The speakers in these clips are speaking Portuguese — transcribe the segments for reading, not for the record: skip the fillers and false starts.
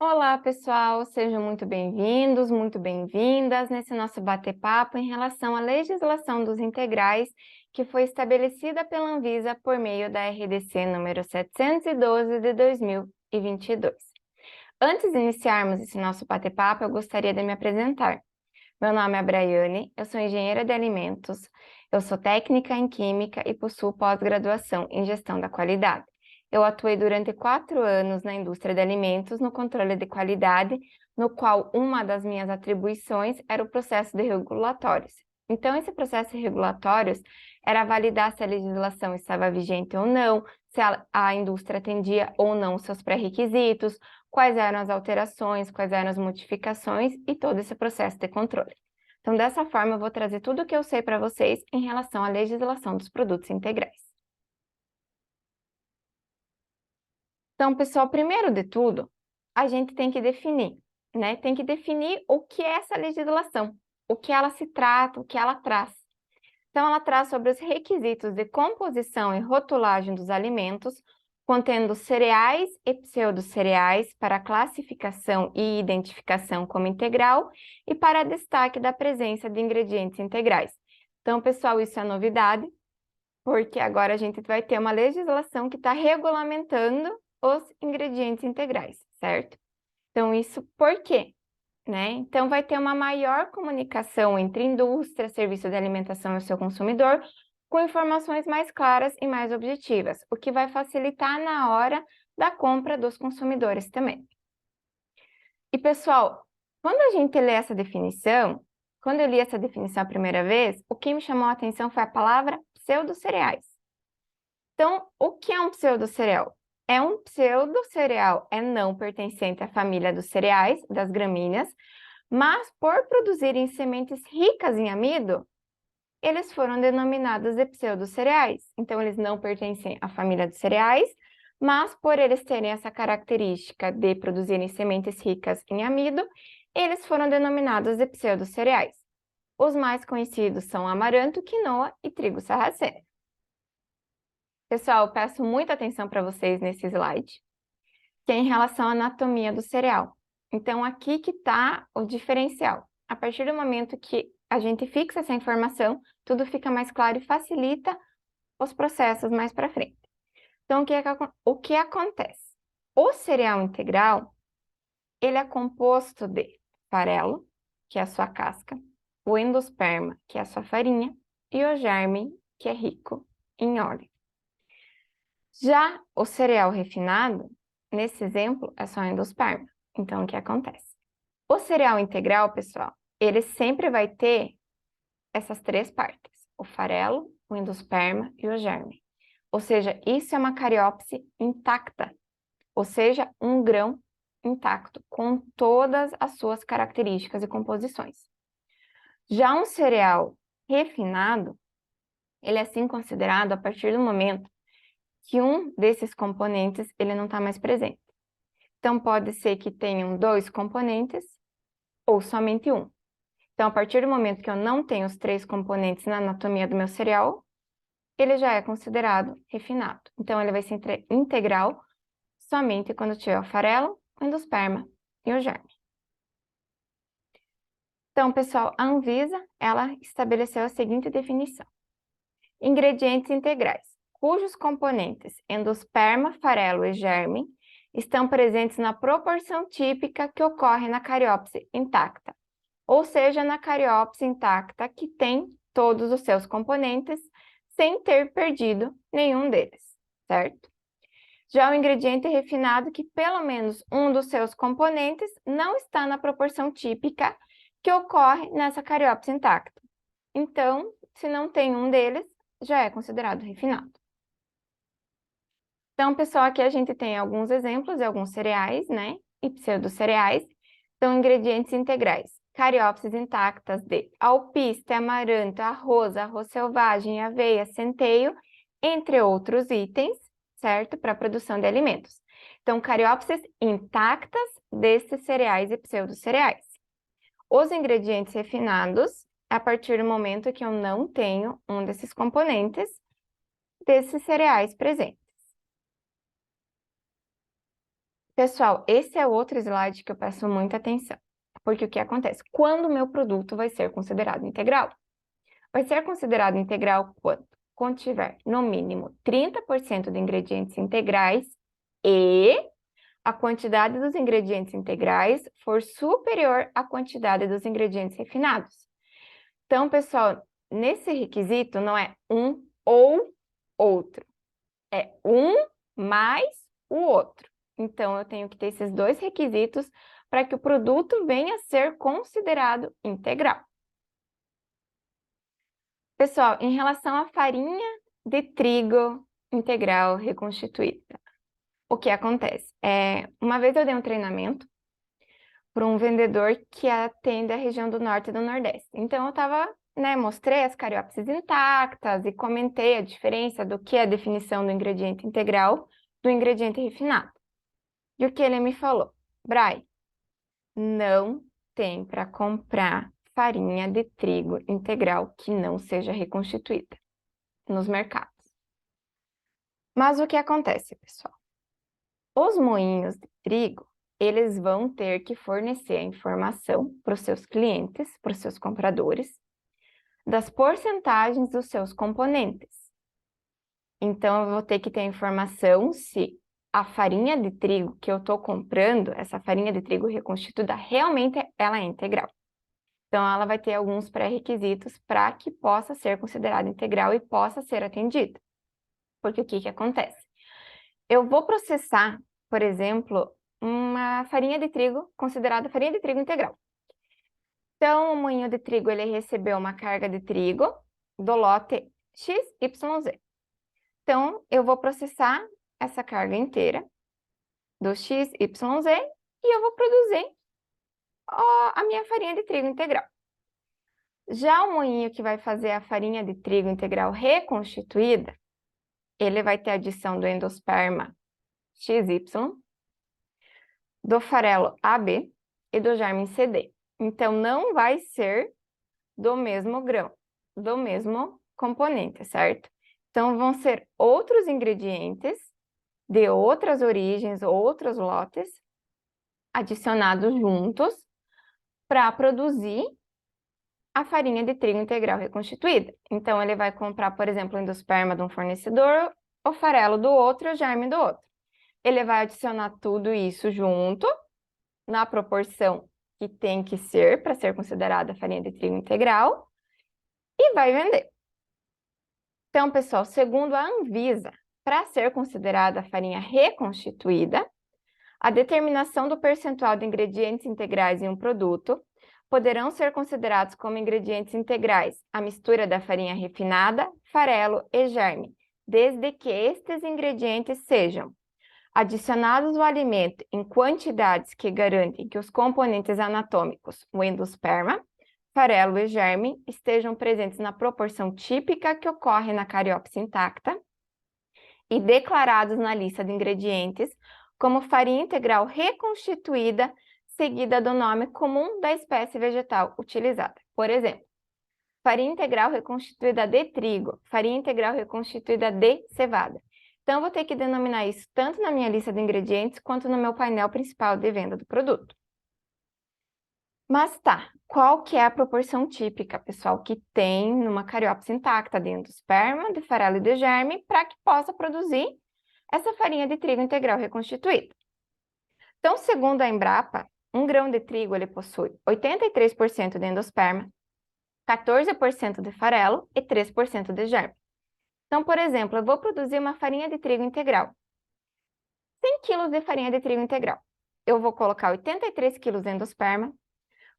Olá, pessoal, sejam muito bem-vindos, muito bem-vindas nesse nosso bate-papo em relação à legislação dos integrais que foi estabelecida pela Anvisa por meio da RDC número 712 de 2022. Antes de iniciarmos esse nosso bate-papo, eu gostaria de me apresentar. Meu nome é Braiane, eu sou engenheira de alimentos, eu sou técnica em química e possuo pós-graduação em gestão da qualidade. Eu atuei durante 4 anos na indústria de alimentos, no controle de qualidade, no qual uma das minhas atribuições era o processo de regulatórios. Então, esse processo de regulatórios era validar se a legislação estava vigente ou não, se a indústria atendia ou não os seus pré-requisitos, quais eram as alterações, quais eram as modificações e todo esse processo de controle. Então, dessa forma, eu vou trazer tudo o que eu sei para vocês em relação à legislação dos produtos integrais. Então, pessoal, primeiro de tudo, a gente tem que definir, né? Tem que definir o que é essa legislação, o que ela se trata, o que ela traz. Então, ela traz sobre os requisitos de composição e rotulagem dos alimentos, contendo cereais e pseudocereais para classificação e identificação como integral e para destaque da presença de ingredientes integrais. Então, pessoal, isso é novidade, porque agora a gente vai ter uma legislação que está regulamentando os ingredientes integrais, certo? Então, isso por quê? Né? Então, vai ter uma maior comunicação entre indústria, serviço de alimentação e o seu consumidor, com informações mais claras e mais objetivas, o que vai facilitar na hora da compra dos consumidores também. E, pessoal, quando a gente lê essa definição, quando eu li essa definição a primeira vez, o que me chamou a atenção foi a palavra pseudocereais. Então, o que é um pseudocereal? É um pseudocereal, é não pertencente à família dos cereais, das gramíneas, mas por produzirem sementes ricas em amido, eles foram denominados de pseudocereais. Então, eles não pertencem à família dos cereais, mas por eles terem essa característica de produzirem sementes ricas em amido, eles foram denominados de pseudocereais. Os mais conhecidos são amaranto, quinoa e trigo sarraceno. Pessoal, peço muita atenção para vocês nesse slide, que é em relação à anatomia do cereal. Então, aqui que está o diferencial. A partir do momento que a gente fixa essa informação, tudo fica mais claro e facilita os processos mais para frente. Então, o que acontece? O cereal integral, ele é composto de farelo, que é a sua casca, o endosperma, que é a sua farinha, e o germe, que é rico em óleo. Já o cereal refinado, nesse exemplo, é só endosperma. Então, o que acontece? O cereal integral, pessoal, ele sempre vai ter essas 3 partes: o farelo, o endosperma e o germe. Ou seja, isso é uma cariópse intacta, ou seja, um grão intacto, com todas as suas características e composições. Já um cereal refinado, ele é assim considerado a partir do momento que um desses componentes ele não está mais presente. Então, pode ser que tenham 2 componentes ou somente um. Então, a partir do momento que eu não tenho os 3 componentes na anatomia do meu cereal, ele já é considerado refinado. Então, ele vai ser integral somente quando tiver o farelo, o endosperma e o germe. Então, pessoal, a Anvisa, ela estabeleceu a seguinte definição: ingredientes integrais, cujos componentes endosperma, farelo e germe estão presentes na proporção típica que ocorre na cariópse intacta, ou seja, na cariópse intacta que tem todos os seus componentes sem ter perdido nenhum deles, certo? Já o ingrediente refinado que pelo menos um dos seus componentes não está na proporção típica que ocorre nessa cariópse intacta. Então, se não tem um deles, já é considerado refinado. Então, pessoal, aqui a gente tem alguns exemplos de alguns cereais, né? E pseudocereais. Então, ingredientes integrais: cariópses intactas de alpiste, amaranto, arroz selvagem, aveia, centeio, entre outros itens, certo? Para a produção de alimentos. Então, cariópses intactas desses cereais e pseudocereais. Os ingredientes refinados, a partir do momento que eu não tenho um desses componentes desses cereais presentes. Pessoal, esse é outro slide que eu peço muita atenção. Porque o que acontece? Quando o meu produto vai ser considerado integral? Vai ser considerado integral quando contiver, no mínimo, 30% de ingredientes integrais e a quantidade dos ingredientes integrais for superior à quantidade dos ingredientes refinados. Então, pessoal, nesse requisito não é um ou outro, é um mais o outro. Então, eu tenho que ter esses dois requisitos para que o produto venha a ser considerado integral. Pessoal, em relação à farinha de trigo integral reconstituída, o que acontece? Uma vez eu dei um treinamento para um vendedor que atende a região do Norte e do Nordeste. Então, eu estava, mostrei as cariópsis intactas e comentei a diferença do que é a definição do ingrediente integral do ingrediente refinado. E o que ele me falou? Bray, não tem para comprar farinha de trigo integral que não seja reconstituída nos mercados. Mas o que acontece, pessoal? Os moinhos de trigo, eles vão ter que fornecer a informação para os seus clientes, para os seus compradores, das porcentagens dos seus componentes. Então, eu vou ter que ter a informação se a farinha de trigo que eu estou comprando, essa farinha de trigo reconstituída, realmente ela é integral. Então, ela vai ter alguns pré-requisitos para que possa ser considerada integral e possa ser atendida. Porque o que acontece? Eu vou processar, por exemplo, uma farinha de trigo considerada farinha de trigo integral. Então, o moinho de trigo, ele recebeu uma carga de trigo do lote XYZ. Então, eu vou processar essa carga inteira do XYZ e eu vou produzir a minha farinha de trigo integral. Já o moinho que vai fazer a farinha de trigo integral reconstituída, ele vai ter adição do endosperma XY, do farelo AB e do germe CD. Então, não vai ser do mesmo grão, do mesmo componente, certo? Então, vão ser outros ingredientes de outras origens, outros lotes, adicionados juntos para produzir a farinha de trigo integral reconstituída. Então, ele vai comprar, por exemplo, o endosperma de um fornecedor, o farelo do outro e o germe do outro. Ele vai adicionar tudo isso junto, na proporção que tem que ser para ser considerada farinha de trigo integral, e vai vender. Então, pessoal, segundo a Anvisa, para ser considerada farinha reconstituída, a determinação do percentual de ingredientes integrais em um produto poderão ser considerados como ingredientes integrais a mistura da farinha refinada, farelo e germe, desde que estes ingredientes sejam adicionados ao alimento em quantidades que garantem que os componentes anatômicos, o endosperma, farelo e germe, estejam presentes na proporção típica que ocorre na cariópse intacta e declarados na lista de ingredientes como farinha integral reconstituída, seguida do nome comum da espécie vegetal utilizada. Por exemplo, farinha integral reconstituída de trigo, farinha integral reconstituída de cevada. Então, eu vou ter que denominar isso tanto na minha lista de ingredientes quanto no meu painel principal de venda do produto. Mas tá, qual que é a proporção típica, pessoal, que tem numa cariópse intacta dentro do esperma, de farelo e de germe para que possa produzir essa farinha de trigo integral reconstituída? Então, segundo a Embrapa, 1 grão de trigo ele possui 83% de endosperma, 14% de farelo e 3% de germe. Então, por exemplo, eu vou produzir uma farinha de trigo integral. 100 kg de farinha de trigo integral. Eu vou colocar 83 kg de endosperma,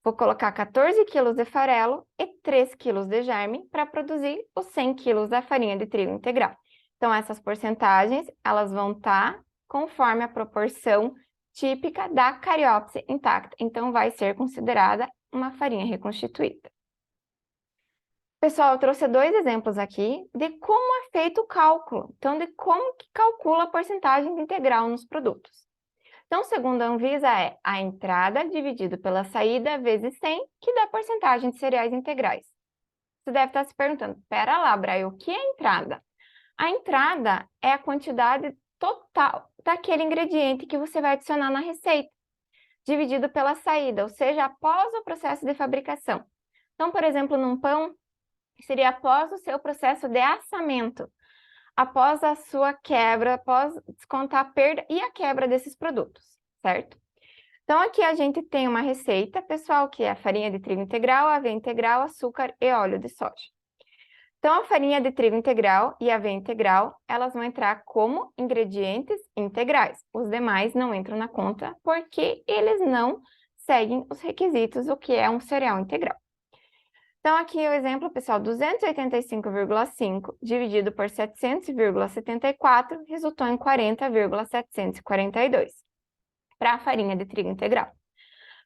vou colocar 14 kg de farelo e 3 kg de germe para produzir os 100 kg da farinha de trigo integral. Então, essas porcentagens, elas vão estar conforme a proporção típica da cariópse intacta. Então, vai ser considerada uma farinha reconstituída. Pessoal, eu trouxe 2 exemplos aqui de como é feito o cálculo. Então, de como que calcula a porcentagem de integral nos produtos. Então, segundo a Anvisa, é a entrada dividido pela saída vezes 100, que dá a porcentagem de cereais integrais. Você deve estar se perguntando, pera lá, Bray, o que é entrada? A entrada é a quantidade total daquele ingrediente que você vai adicionar na receita, dividido pela saída, ou seja, após o processo de fabricação. Então, por exemplo, num pão, seria após o seu processo de assamento, após a sua quebra, após descontar a perda e a quebra desses produtos, certo? Então, aqui a gente tem uma receita, pessoal, que é a farinha de trigo integral, aveia integral, açúcar e óleo de soja. Então, a farinha de trigo integral e a aveia integral, elas vão entrar como ingredientes integrais. Os demais não entram na conta porque eles não seguem os requisitos do que é um cereal integral. Então, aqui o exemplo, pessoal, 285,5 dividido por 700,74 resultou em 40,742 para a farinha de trigo integral.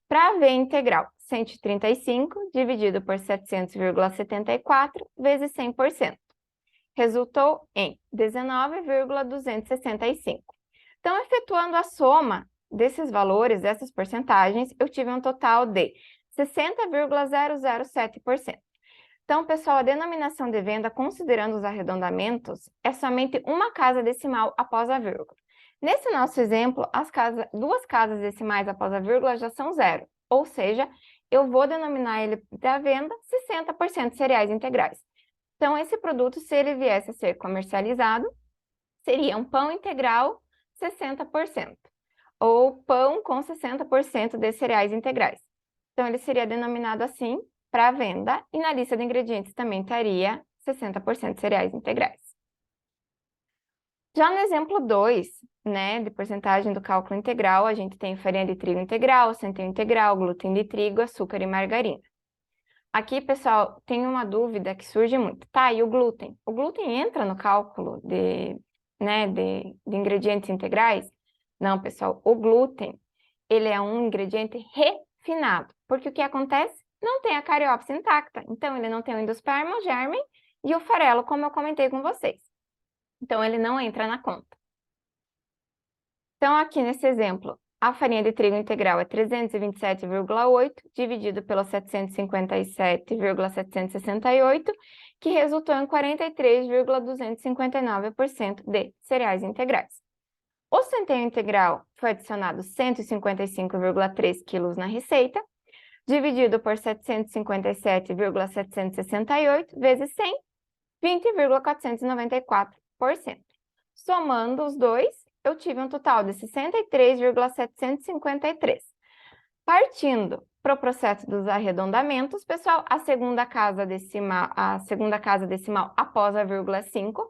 Para a aveia integral, 135 dividido por 700,74 vezes 100%. Resultou em 19,265. Então, efetuando a soma desses valores, dessas porcentagens, eu tive um total de 60,007%. Então, pessoal, a denominação de venda, considerando os arredondamentos, é somente uma casa decimal após a vírgula. Nesse nosso exemplo, duas casas decimais após a vírgula já são zero, ou seja, eu vou denominar ele da venda 60% cereais integrais. Então, esse produto, se ele viesse a ser comercializado, seria um pão integral 60%, ou pão com 60% de cereais integrais. Então, ele seria denominado assim para venda, e na lista de ingredientes também estaria 60% cereais integrais. Já no exemplo 2, né, de porcentagem do cálculo integral, a gente tem farinha de trigo integral, centeio integral, glúten de trigo, açúcar e margarina. Aqui, pessoal, tem uma dúvida que surge muito. Tá, e o glúten? O glúten entra no cálculo de ingredientes integrais? Não, pessoal, o glúten, ele é um ingrediente refinado, porque o que acontece? Não tem a cariopse intacta, então ele não tem o endosperma, o germe e o farelo, como eu comentei com vocês. Então, ele não entra na conta. Então, aqui nesse exemplo, a farinha de trigo integral é 327,8 dividido pelo 757,768, que resultou em 43,259% de cereais integrais. O centeio integral foi adicionado 155,3 quilos na receita, dividido por 757,768 vezes 100, 20,494%. Somando os dois, eu tive um total de 63,753. Partindo para o processo dos arredondamentos, pessoal, a segunda casa decimal após a vírgula é 5.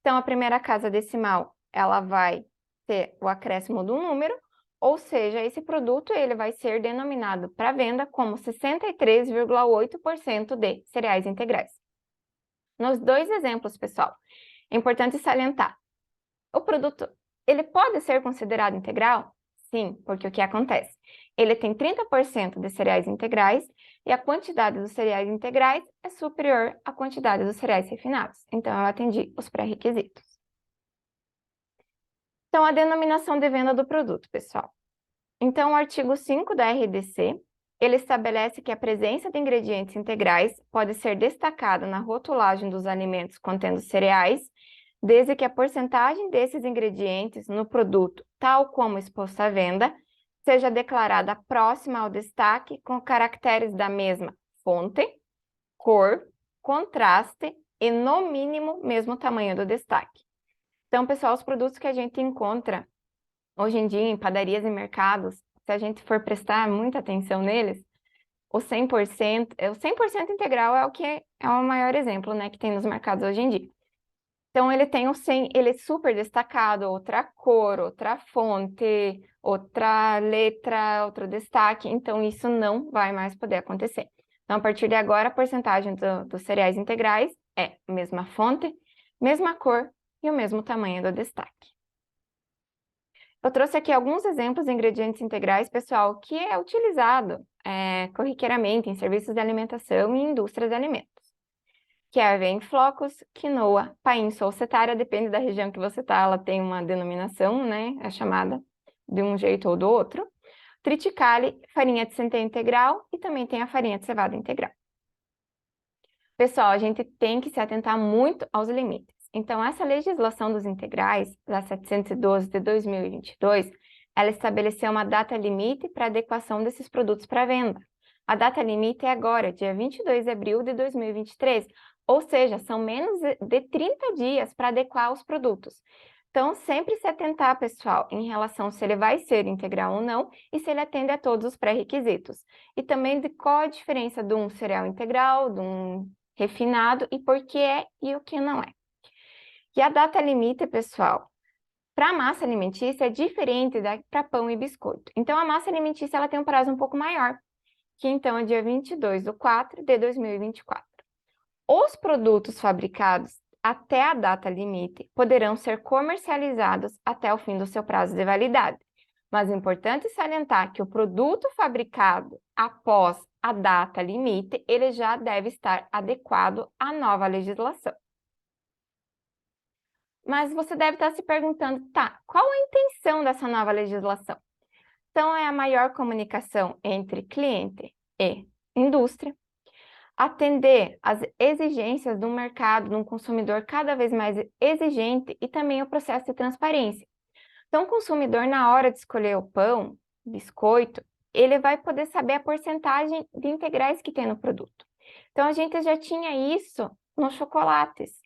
Então, a primeira casa decimal, ela vai ter o acréscimo do número, ou seja, esse produto ele vai ser denominado para venda como 63,8% de cereais integrais. Nos dois exemplos, pessoal, é importante salientar. O produto, ele pode ser considerado integral? Sim, porque o que acontece? Ele tem 30% de cereais integrais e a quantidade dos cereais integrais é superior à quantidade dos cereais refinados. Então, eu atendi os pré-requisitos. Então, a denominação de venda do produto, pessoal. Então, o artigo 5 da RDC, ele estabelece que a presença de ingredientes integrais pode ser destacada na rotulagem dos alimentos contendo cereais, desde que a porcentagem desses ingredientes no produto, tal como exposto à venda, seja declarada próxima ao destaque com caracteres da mesma fonte, cor, contraste e, no mínimo, mesmo tamanho do destaque. Então, pessoal, os produtos que a gente encontra hoje em dia em padarias e mercados, se a gente for prestar muita atenção neles, o 100% integral é o que é o maior exemplo, né, que tem nos mercados hoje em dia. Então, ele tem ele é super destacado, outra cor, outra fonte, outra letra, outro destaque. Então, isso não vai mais poder acontecer. Então, a partir de agora, a porcentagem dos cereais integrais é a mesma fonte, mesma cor e o mesmo tamanho do destaque. Eu trouxe aqui alguns exemplos de ingredientes integrais, pessoal, que é utilizado corriqueiramente em serviços de alimentação e indústrias de alimentos. Que é a aveia em flocos, quinoa, pain solcetária, depende da região que você está, ela tem uma denominação, né, é chamada de um jeito ou do outro. Triticale, farinha de centeio integral e também tem a farinha de cevada integral. Pessoal, a gente tem que se atentar muito aos limites. Então, essa legislação dos integrais, da 712 de 2022, ela estabeleceu uma data limite para adequação desses produtos para venda. A data limite é agora, dia 22 de abril de 2023, ou seja, são menos de 30 dias para adequar os produtos. Então, sempre se atentar, pessoal, em relação se ele vai ser integral ou não e se ele atende a todos os pré-requisitos. E também de qual a diferença de um cereal integral, de um refinado e por que é e o que não é. E a data limite, pessoal, para a massa alimentícia é diferente da para pão e biscoito. Então, a massa alimentícia ela tem um prazo um pouco maior, que então é dia 22/4 de 2024. Os produtos fabricados até a data limite poderão ser comercializados até o fim do seu prazo de validade. Mas é importante salientar que o produto fabricado após a data limite, ele já deve estar adequado à nova legislação. Mas você deve estar se perguntando, tá, qual a intenção dessa nova legislação? Então, é a maior comunicação entre cliente e indústria, atender às exigências do mercado, de um consumidor cada vez mais exigente e também o processo de transparência. Então, o consumidor, na hora de escolher o pão, biscoito, ele vai poder saber a porcentagem de integrais que tem no produto. Então, a gente já tinha isso nos chocolates.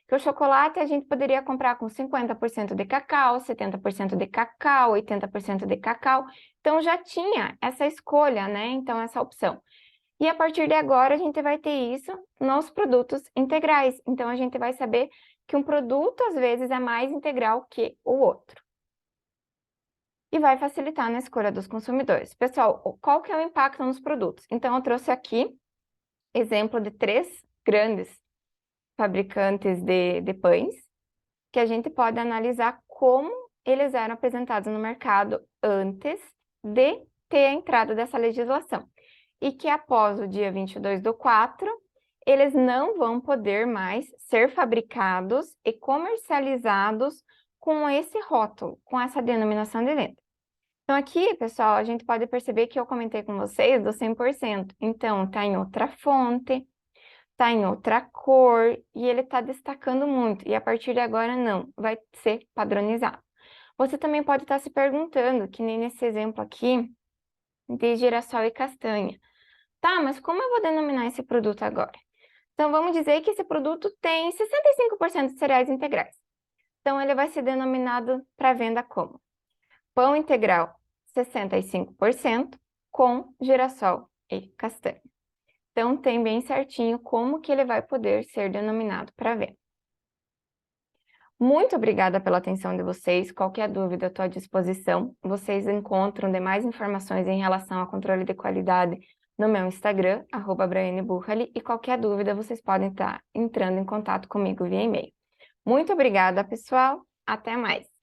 Que o chocolate a gente poderia comprar com 50% de cacau, 70% de cacau, 80% de cacau. Então, já tinha essa escolha, né? Então, essa opção. E a partir de agora, a gente vai ter isso nos produtos integrais. Então, a gente vai saber que um produto, às vezes, é mais integral que o outro. E vai facilitar na escolha dos consumidores. Pessoal, qual que é o impacto nos produtos? Então, eu trouxe aqui exemplo de 3 grandes fabricantes de pães, que a gente pode analisar como eles eram apresentados no mercado antes de ter a entrada dessa legislação. E que após o dia 22/4, eles não vão poder mais ser fabricados e comercializados com esse rótulo, com essa denominação de venda. Então aqui, pessoal, a gente pode perceber que eu comentei com vocês do 100%. Então, está em outra fonte, está em outra cor e ele está destacando muito. E a partir de agora, não, vai ser padronizado. Você também pode estar se perguntando, que nem nesse exemplo aqui, de girassol e castanha. Tá, mas como eu vou denominar esse produto agora? Então, vamos dizer que esse produto tem 65% de cereais integrais. Então, ele vai ser denominado para venda como pão integral 65% com girassol e castanha. Então, tem bem certinho como que ele vai poder ser denominado para venda. Muito obrigada pela atenção de vocês. Qualquer dúvida, estou à disposição. Vocês encontram demais informações em relação ao controle de qualidade no meu Instagram, @braianeburrali, e qualquer dúvida vocês podem estar entrando em contato comigo via e-mail. Muito obrigada, pessoal. Até mais.